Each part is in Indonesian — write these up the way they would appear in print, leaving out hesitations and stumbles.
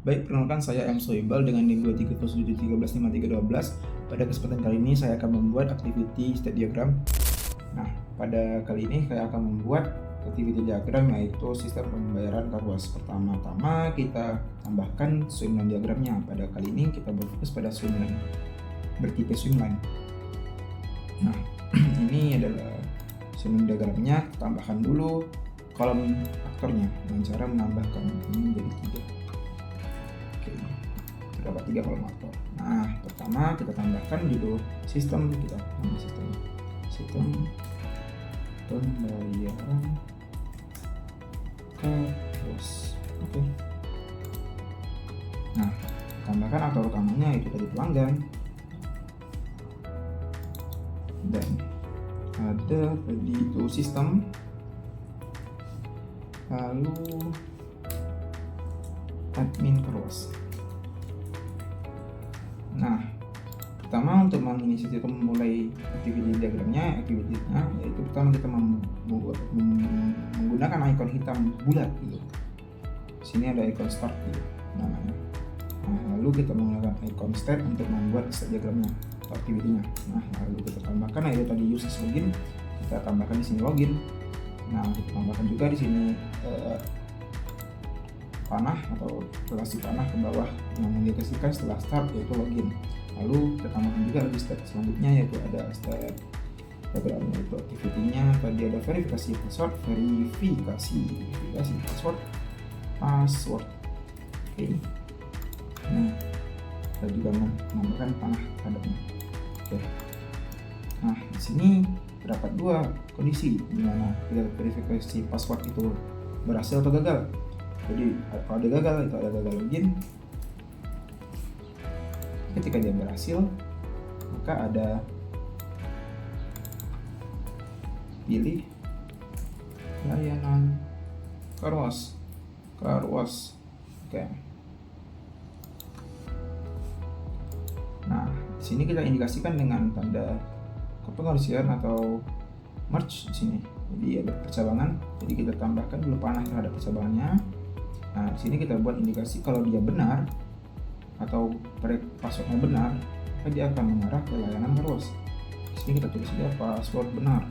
Baik, perkenalkan saya M. Soibal dengan NIM 2307135312. Pada kesempatan kali ini saya akan membuat activity state diagram. Nah, pada kali ini saya akan membuat activity diagram yaitu sistem pembayaran karwas. Pertama-tama kita tambahkan swimline diagramnya. Pada kali ini kita berfokus pada swimline, bertipe swimline. Nah, ini adalah swimline diagramnya. Tambahkan dulu kolom aktornya dengan cara menambahkan ini menjadi 3. Oke, terdapat 3 kolom aktor. Nah, pertama kita tambahkan judul sistem kita, nama sistem pembayaran karwas. Oke. Nah, tambahkan aktor utamanya itu tadi pelanggan, dan ada tadi itu sistem, lalu admin karwas. Nah, pertama untuk menginisiasi atau memulai activity diagramnya, yaitu pertama kita menggunakan ikon hitam bulat gitu. Sini ada ikon start gitu namanya. Nah, lalu kita menggunakan ikon state untuk membuat state diagramnya atau activity-nya. Nah, lalu kita tambahkan yaitu tadi users login, kita tambahkan di sini login. Nah, kita tambahkan juga di sini panah atau relasi panah ke bawah yang mengindikasikan setelah start yaitu login. Lalu kita tambahkan juga lagi step selanjutnya yaitu ada step diagramnya itu activity-nya tadi ada verifikasi password, password. Oke. Nah, kita juga menambahkan panah terhadapnya. Oke. Nah, di sini terdapat 2 kondisi di mana kita verifikasi password itu berhasil atau gagal. Jadi kalau ada gagal itu ada gagal login. Ketika dia berhasil, maka ada pilih layanan karwas. Oke. Nah, di sini kita indikasikan dengan tanda kepengeluaran atau merge di sini. Jadi ada percabangan. Jadi kita tambahkan dulu panah terhadap percabangannya. Nah, di sini kita buat indikasi kalau dia benar atau passwordnya benar, maka dia akan mengarah ke layanan karwas. Di sini kita tulis saja password benar.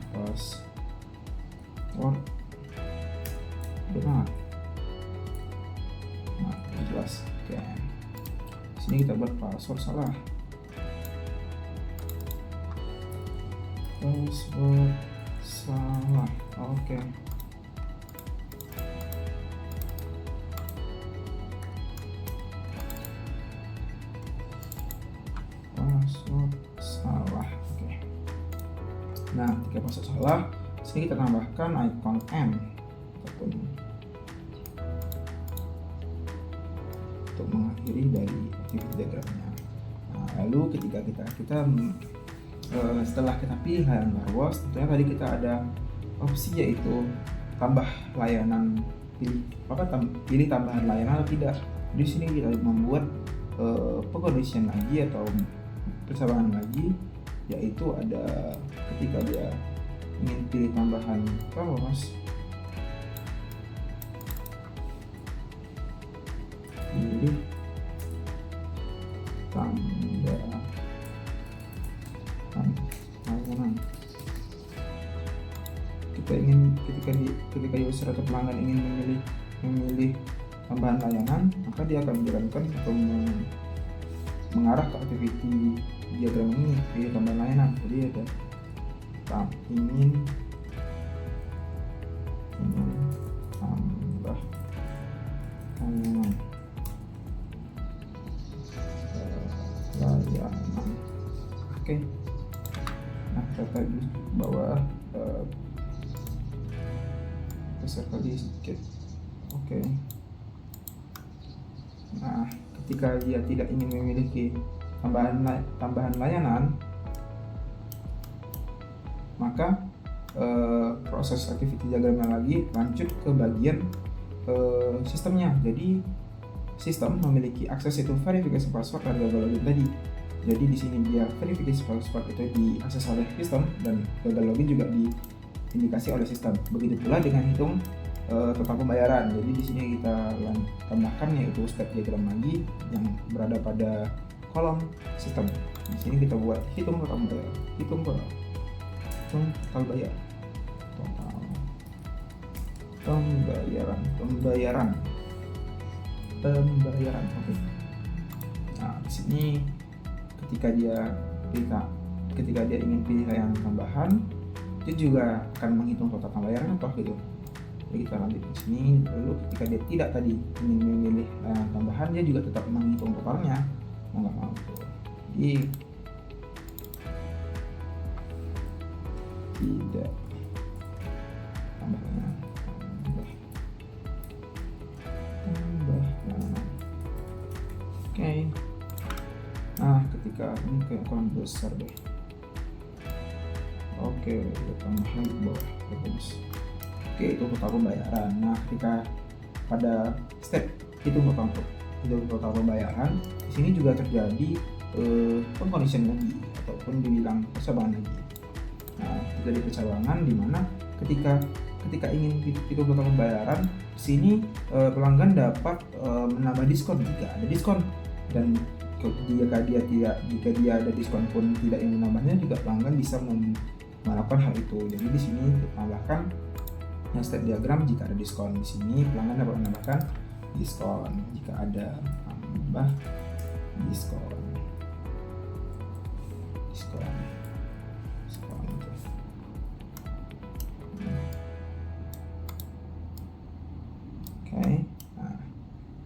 Nah, ini jelas. Oke. Di sini kita buat password salah. Oke. Password salah. Oke. Nah, ketika password salah, sini kita tambahkan icon M ataupun untuk mengakhiri dari activity diagramnya. Nah, lalu ketika kita setelah kita pilih layanan karwas, tentunya tadi kita ada opsi yaitu tambah layanan, pilih tambahan layanan atau tidak. Di sini kita membuat condition lagi atau percabangan lagi, yaitu ada ketika dia ingin pilih tambahan karwas, pilih tambahan layanan. Ketika user atau pelanggan ingin memilih tambahan layanan, maka dia akan menjalankan atau mengarah ke activity diagram ini, pilih tambahan layanan. Jadi ada ingin tambah layanan. Oke. Nah, kita di bawah besar kali sedikit. Oke. Nah, ketika dia tidak ingin memiliki tambahan layanan, maka proses activity diagramnya lagi lanjut ke bagian sistemnya. Jadi sistem memiliki akses itu verifikasi password dan gagal login tadi. Jadi di sini dia verifikasi password itu diakses oleh sistem dan gagal login juga diindikasi oleh sistem. Begitu pula dengan hitung total pembayaran. Jadi di sini kita tambahkan yaitu step diagram lagi yang berada pada kolom sistem. Di sini kita buat hitung total pembayaran, hitung total bayar, total pembayaran. Oke. Nah, di sini ketika dia ingin pilih layanan tambahan, dia juga akan menghitung total pembayaran atau gitu. Jadi kita lanjut di sini. Lalu ketika dia tidak tadi ingin memilih layanan tambahan, dia juga tetap menghitung totalnya. Nggak mau. Jadi tidak tambahnya. Oke. Nah, ketika ini kayak kurang besar deh. Oke, kita tambah lagi ke bawah. Bagus. Oke, itu total pembayaran. Nah, ketika pada step hitung total pembayaran, di sini juga terjadi pengkondisian lagi ataupun dibilang percabangan lagi. Nah, terjadi percabangan di mana ketika ingin hitung total pembayaran, di sini pelanggan dapat menambah diskon jika ada diskon, dan jika dia ada diskon pun tidak ingin menambahnya, juga pelanggan bisa melakukan hal itu. Jadi di sini ditambahkan yang step diagram jika ada diskon. Di sini pelanggan dapat menambahkan diskon jika ada tambah diskon. Oke. Nah,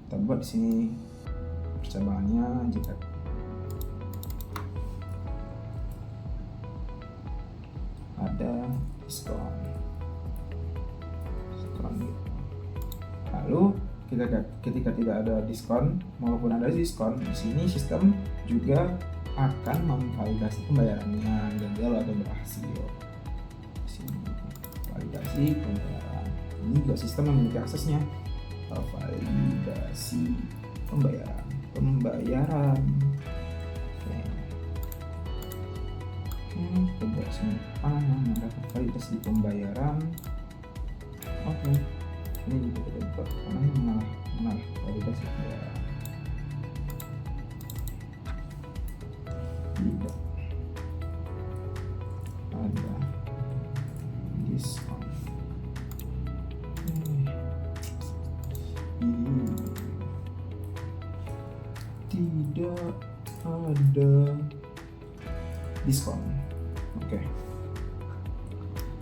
kita buat di sini percabangannya jika ada diskon gitu. Lalu ketika tidak ada diskon maupun ada diskon, di sini sistem juga akan memvalidasi pembayarannya gagal atau berhasil. Di sini validasi pembayaran. Ini juga sistem memiliki aksesnya. Validasi pembayaran. Oke, buat sini mendapat validasi pembayaran. Oke, ini juga kita buat mengalah validasi pembayaran. Tidak ada diskon. Tidak ada diskon. Oke.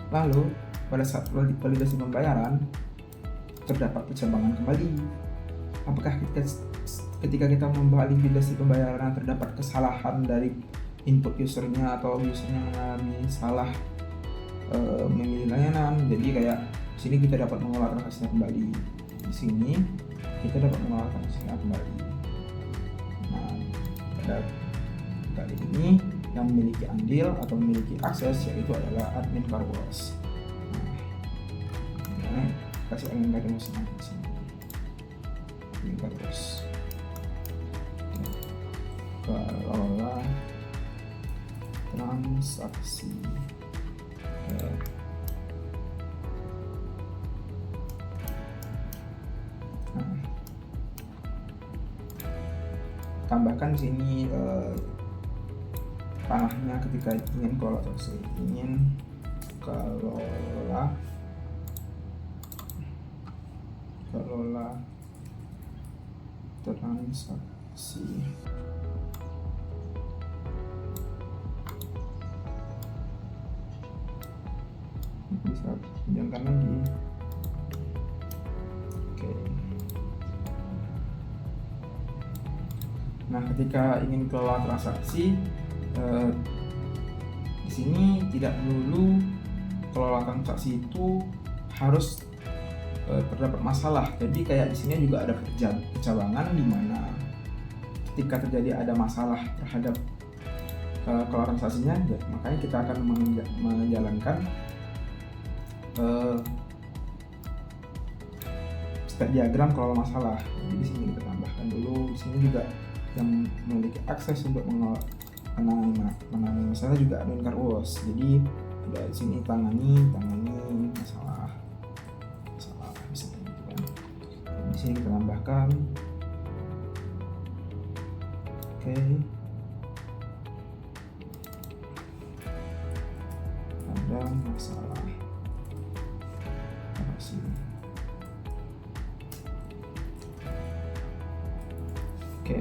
Lalu pada saat validasi pembayaran terdapat percabangan kembali. Apakah ketika kita memvalidasi pembayaran terdapat kesalahan dari input usernya atau usernya mengalami salah memilih layanan? Jadi kayak di sini kita dapat mengolah transaksinya kembali. Di sini kita dapat mengolah transaksinya kembali. Nah, pada kali ini yang memiliki andil atau memiliki akses yaitu adalah admin car wash. Nah, kasih admin car wash di sini. Admin car wash. Kelola transaksi. Nah, tambahkan di sini panahnya ketika ingin kelola transaksi, kelola transaksi. Bisa panjangkan lagi. Oke. Nah, ketika ingin kelola transaksi, di sini tidak melulu kelola transaksi itu harus terdapat masalah. Jadi kayak di sini juga ada percabangan di mana ketika terjadi ada masalah terhadap kelola transaksinya, makanya kita akan menjalankan step diagram kelola masalah. Jadi di sini kita tambahkan dulu. Di sini juga yang memiliki akses untuk menangani masalah juga admin car wash. Jadi di sini tangani masalah. Bisa Oke. Ada masalah apa sih? Oke.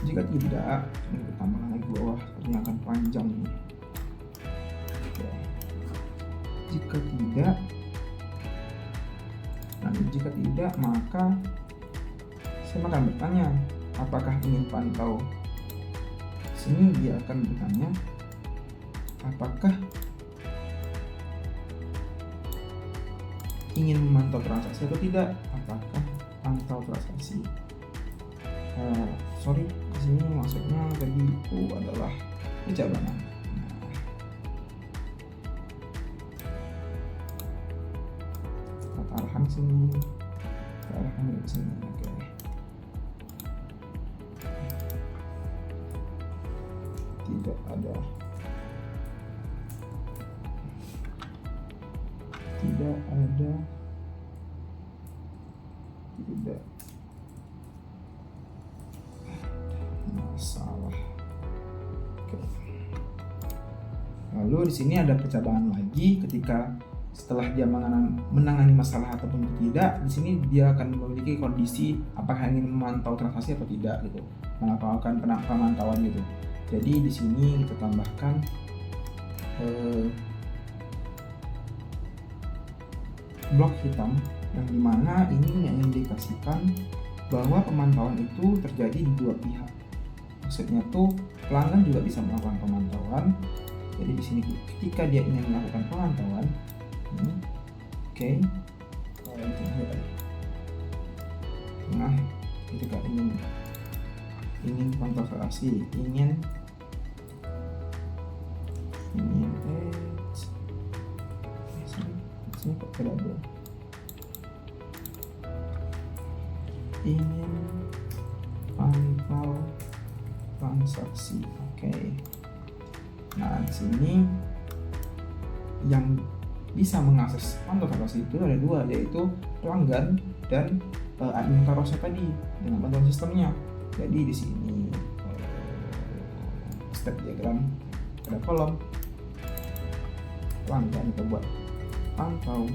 Jika tidak, ini kita tambahkan lagi ke bawah, sepertinya akan panjang nih. Oke. Jika tidak, maka saya akan bertanya, apakah ingin pantau? Sini dia akan bertanya, apakah ingin memantau transaksi atau tidak? Apakah pantau transaksi? Sorry, di sini maksudnya tadi itu adalah pejabanan. Arahkan sini, arahkan dari sini. Oke. Tidak ada masalah. Oke. Lalu di sini ada percabangan lagi ketika setelah dia menangani masalah ataupun tidak, di sini dia akan memiliki kondisi apakah ingin memantau transaksi atau tidak gitu, melakukan pemantauan gitu. Jadi di sini kita tambahkan blok hitam yang dimana ini mengindikasikan bahwa pemantauan itu terjadi di dua pihak. Maksudnya tuh pelanggan juga bisa melakukan pemantauan. Jadi di sini ketika dia ingin melakukan pemantauan, oke, nah ketika ingin pantau transaksi, ingin sini kok double, ingin pantau transaksi. Oke. Nah di sini yang bisa mengakses pantau transaksi itu ada dua, yaitu pelanggan dan admin Carousel tadi dengan bantuan sistemnya. Jadi di sini step diagram ada kolom pelanggan, kita buat pantau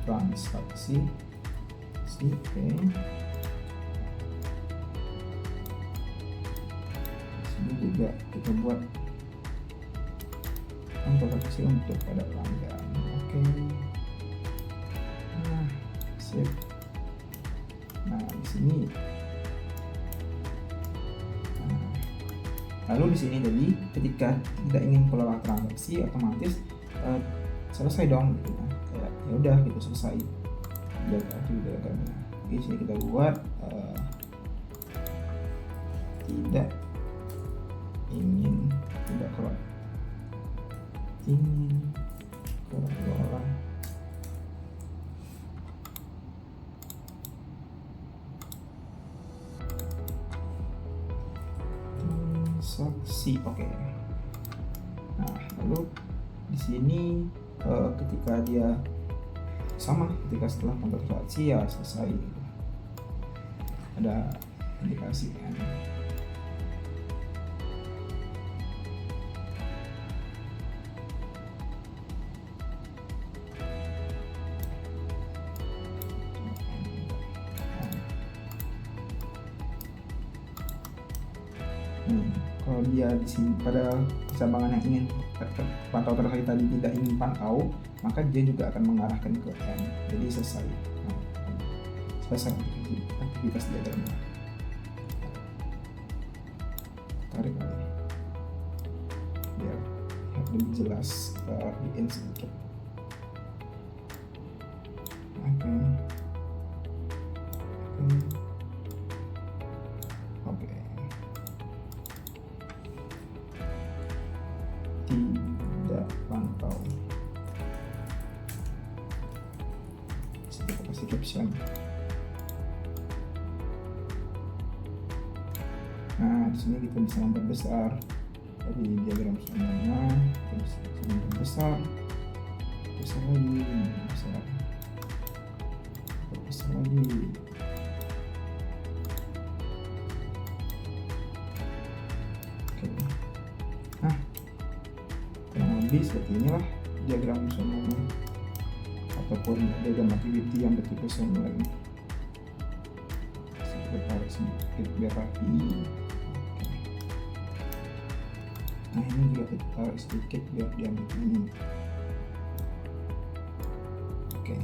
transaksi. Oke. Sini juga kita buat pantau transaksi untuk pada pelanggan. Oke. Nah, sip. Nah, di sini. Lalu di sini tadi ketika tidak ingin kelola transaksi, otomatis selesai dong gitu. Kayak ya udah gitu, selesai diagramnya. Oke, sini kita buat tidak ingin kelola transaksi. Oke. Nah, lalu di sini ketika dia sama, ketika setelah pantau transaksi ya selesai. Ada indikasi kan. Kalau dia di sini pada cabangan yang ingin pantau transaksi tadi tidak ingin pantau, maka dia juga akan mengarahkan ke N. Jadi selesai. Selesai aktivitas diagramnya. Tarik lagi biar lebih jelas, di N sedikit. Oke. Tidak pantau. Kita kasih caption. Nah, di sini kita bisa memperbesar. Jadi diagram semuanya kita bisa memperbesar, besar lagi, besar lagi. Jadi seperti inilah diagram swimlane ataupun diagram activity yang bertipe swimlane. Saya tarik sedikit biar rapi. Nah ini juga kita tarik sedikit biar dia ini. Oke.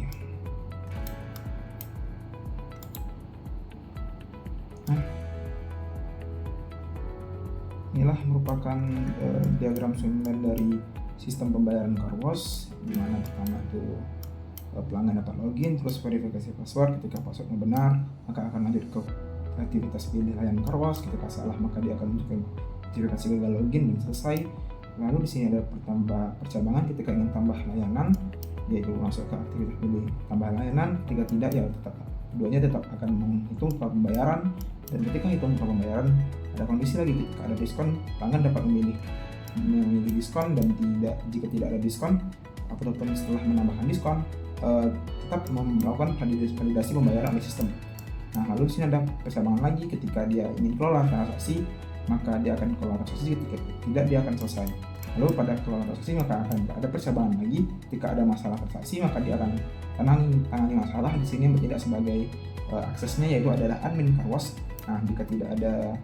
Nah, inilah merupakan diagram swimlane dari sistem pembayaran car wash, di mana pertama itu pelanggan dapat login, terus verifikasi password. Ketika passwordnya benar, maka akan lanjut ke aktivitas pilih layanan car wash. Ketika salah, maka dia akan menunjukkan verifikasi gagal login dan selesai. Lalu di sini ada percabangan ketika ingin tambah layanan, yaitu masuk ke aktivitas pilih tambah layanan. Ketika tidak, ya tetap keduanya tetap akan menghitung pola pembayaran. Dan ketika hitung pola pembayaran, ada kondisi lagi ketika ada diskon, pelanggan dapat memilih diskon, dan jika tidak ada diskon ataupun setelah menambahkan diskon, tetap melakukan validasi pembayaran oleh sistem. Nah, lalu di sini ada percabangan lagi ketika dia ingin kelola transaksi, maka dia akan kelola transaksi, ketika tidak dia akan selesai. Lalu pada kelola transaksi maka akan ada percabangan lagi ketika ada masalah transaksi, maka dia akan tangani masalah. Di sini yang bertindak sebagai aksesnya yaitu adalah admin car wash. Nah, jika tidak ada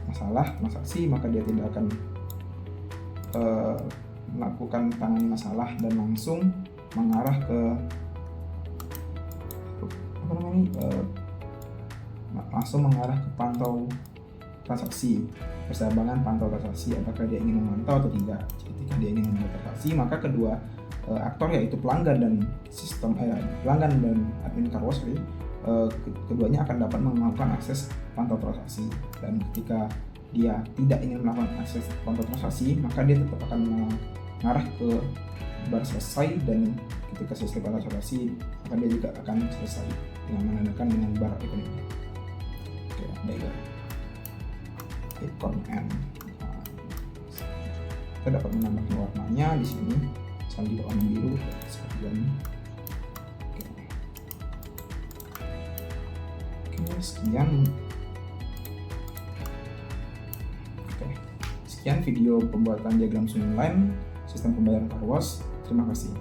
masalah transaksi, maka dia tidak akan melakukan tangani masalah dan langsung mengarah ke pantau transaksi, percabangan pantau transaksi, apakah dia ingin memantau atau tidak. Ketika dia ingin memantau transaksi, maka kedua aktor yaitu pelanggan dan pelanggan dan admin car wash, keduanya akan dapat melakukan akses pantau transaksi. Dan ketika dia tidak ingin melakukan akses pantau transaksi, maka dia tetap akan mengarah ke bar selesai, dan ketika selesai pantau transaksi maka dia juga akan selesai dengan menandakan dengan bar ekonomi. Oke, baiklah. Icon N. Kita dapat menambahkan warnanya di sini, misalnya di warna biru seperti ini. Sekian video pembuatan diagram swimlane sistem pembayaran car wash. Terima kasih.